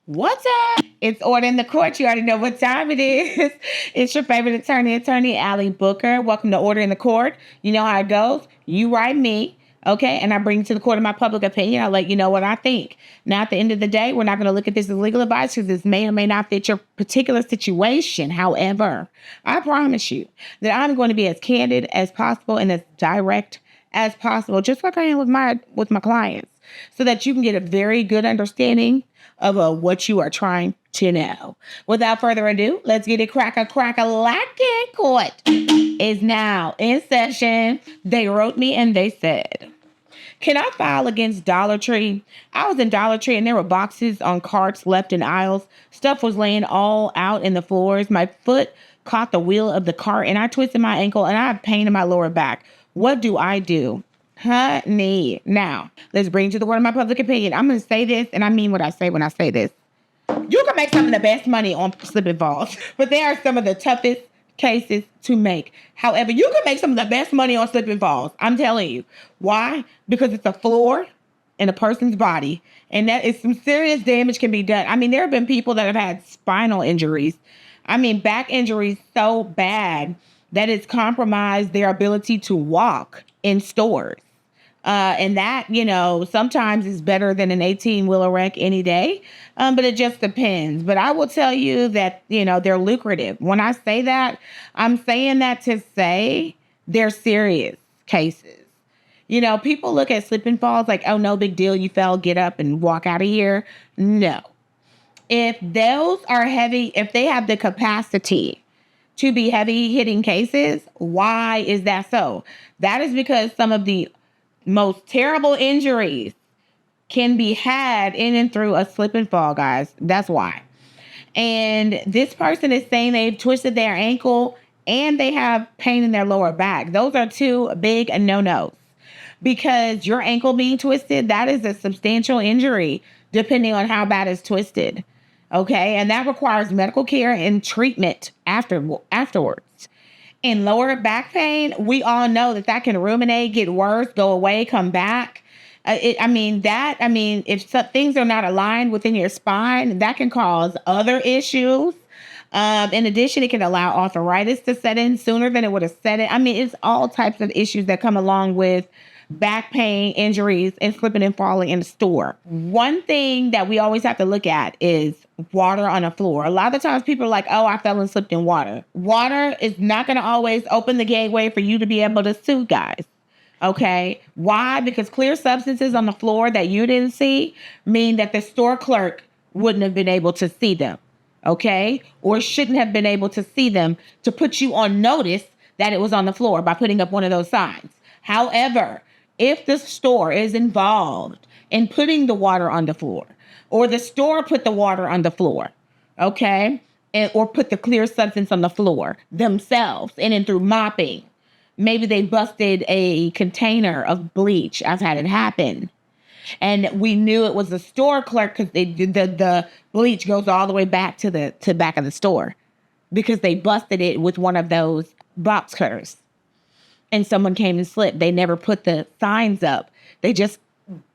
What's up? It's Order in the Court. You already know what time it is. It's your favorite attorney, Allie Booker. Welcome to Order in the Court. You know how it goes. You write me, okay, and I bring you to the court of my public opinion. I'll let you know what I think. Now, at the end of the day, we're not going to look at this as legal advice because this may or may not fit your particular situation. However, I promise you that I'm going to be as candid as possible and as direct as possible, just like I am with my clients, so that you can get a very good understanding of what you are trying to know. Without further ado, let's get it crack-a-lackin'. Court is now in session. They wrote me and they said, can I file against Dollar Tree? I was in Dollar Tree and there were boxes on carts left in aisles. Stuff was laying all out in the floors. My foot caught the wheel of the cart and I twisted my ankle and I have pain in my lower back. What do I do? Honey. Now, let's bring to the word of my public opinion. I'm going to say this, and I mean what I say when I say this. You can make some of the best money on slip and falls, but they are some of the toughest cases to make. However, you can make some of the best money on slip and falls. I'm telling you. Why? Because it's a floor in a person's body, and that is some serious damage can be done. I mean, there have been people that have had spinal injuries. I mean, back injuries so bad that it's compromised their ability to walk in stores. And that, sometimes is better than an 18-wheeler wreck any day. But it just depends. But I will tell you that, they're lucrative. When I say that, I'm saying that to say they're serious cases. People look at slip and falls like, oh, no big deal. You fell, get up and walk out of here. No. If those are heavy, if they have the capacity to be heavy hitting cases, why is that so? That is because some of the most terrible injuries can be had in and through a slip and fall, guys. That's why. And this person is saying they've twisted their ankle and they have pain in their lower back. Those are two big no-nos. Because your ankle being twisted, that is a substantial injury, depending on how bad it's twisted. Okay? And that requires medical care and treatment afterwards. In lower back pain, we all know that can ruminate, get worse, go away, come back. If some things are not aligned within your spine, that can cause other issues. In addition, it can allow arthritis to set in sooner than it would have set in. I mean, it's all types of issues that come along with back pain, injuries, and slipping and falling in the store. One thing that we always have to look at is water on the floor. A lot of times people are like, oh, I fell and slipped in water. Water is not going to always open the gateway for you to be able to sue, guys. Okay? Why? Because clear substances on the floor that you didn't see mean that the store clerk wouldn't have been able to see them. Okay? Or shouldn't have been able to see them to put you on notice that it was on the floor by putting up one of those signs. However, if the store is involved in putting the water on the floor, or the store put the water on the floor, okay, or put the clear substance on the floor themselves, and then through mopping, maybe they busted a container of bleach. I've had it happen. And we knew it was the store clerk because the bleach goes all the way back to the back of the store because they busted it with one of those box cutters. And someone came and slipped. They never put the signs up. They just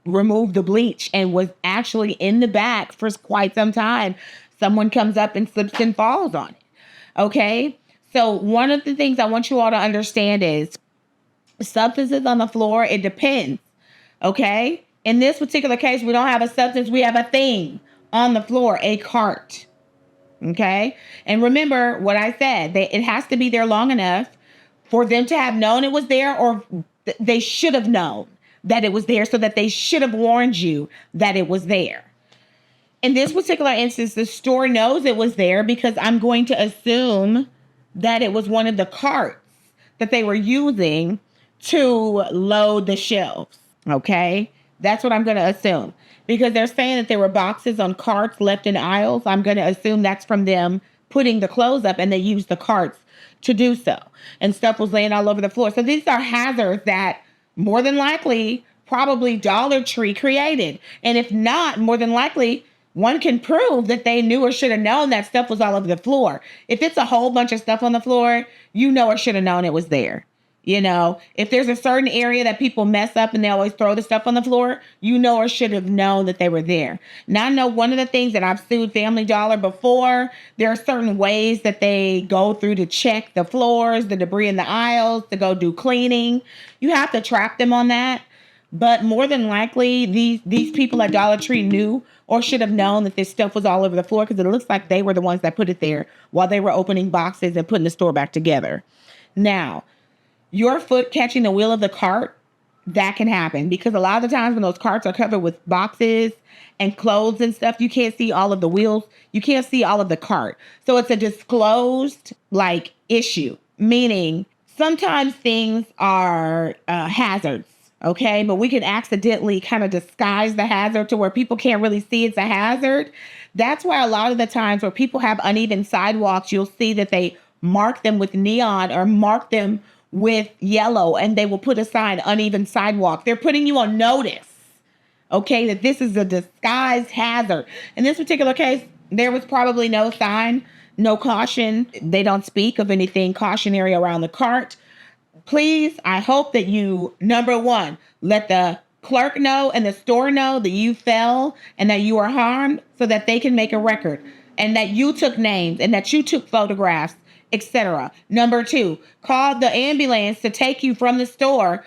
removed the bleach and was actually in the back for quite some time. Someone comes up and slips and falls on it. Okay? So one of the things I want you all to understand is substances on the floor, it depends. Okay? In this particular case, we don't have a substance. We have a thing on the floor, a cart. Okay? And remember what I said. It has to be there long enough for them to have known it was there, or they should have known that it was there, so that they should have warned you that it was there. In this particular instance, the store knows it was there because I'm going to assume that it was one of the carts that they were using to load the shelves. Okay? That's what I'm going to assume. Because they're saying that there were boxes on carts left in aisles. I'm going to assume that's from them putting the clothes up, and they used the carts to do so. And stuff was laying all over the floor. So these are hazards that more than likely probably Dollar Tree created. And if not, more than likely one can prove that they knew or should have known that stuff was all over the floor. If it's a whole bunch of stuff on the floor, you know or should have known it was there. If there's a certain area that people mess up and they always throw the stuff on the floor, or should have known that they were there. Now, I know one of the things that I've sued Family Dollar before, there are certain ways that they go through to check the floors, the debris in the aisles, to go do cleaning. You have to trap them on that. But more than likely, these people at Dollar Tree knew or should have known that this stuff was all over the floor, because it looks like they were the ones that put it there while they were opening boxes and putting the store back together. Now, your foot catching the wheel of the cart, that can happen, because a lot of the times when those carts are covered with boxes and clothes and stuff, you can't see all of the wheels. You can't see all of the cart. So it's a disclosed issue, meaning sometimes things are hazards. Okay, but we can accidentally kind of disguise the hazard to where people can't really see it's a hazard. That's why a lot of the times where people have uneven sidewalks, you'll see that they mark them with neon or mark them with yellow, and they will put a sign, uneven sidewalk. They're putting you on notice, okay, that this is a disguised hazard. In this particular case, there was probably no sign, no caution. They don't speak of anything cautionary around the cart. Please, I hope that you, number one, let the clerk know and the store know that you fell and that you were harmed, so that they can make a record and that you took names and that you took photographs, etc. Number two, call the ambulance to take you from the store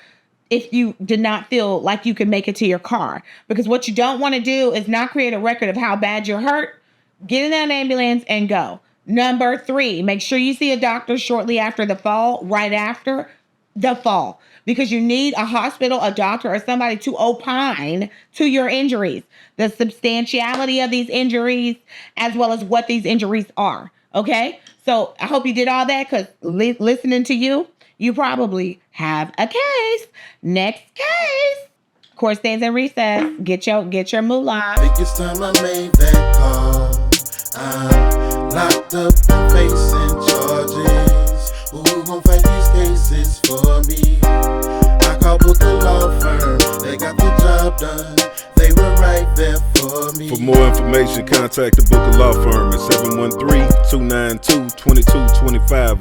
if you did not feel like you could make it to your car. Because what you don't want to do is not create a record of how bad you're hurt. Get in that ambulance and go. Number three, make sure you see a doctor shortly after the fall, right after the fall, because you need a hospital, a doctor, or somebody to opine to your injuries, the substantiality of these injuries, as well as what these injuries are. Okay? So I hope you did all that, because listening to you probably have a case. Next case. Court stands in recess. Get your moolah. Think it's time I made that call. I'm locked up and facing charges. Who gon' fight these cases for me? I called Booker Law Firm. They got the job done. They were right there for me. For more information, contact the Booker Law Firm at 713-292-2225.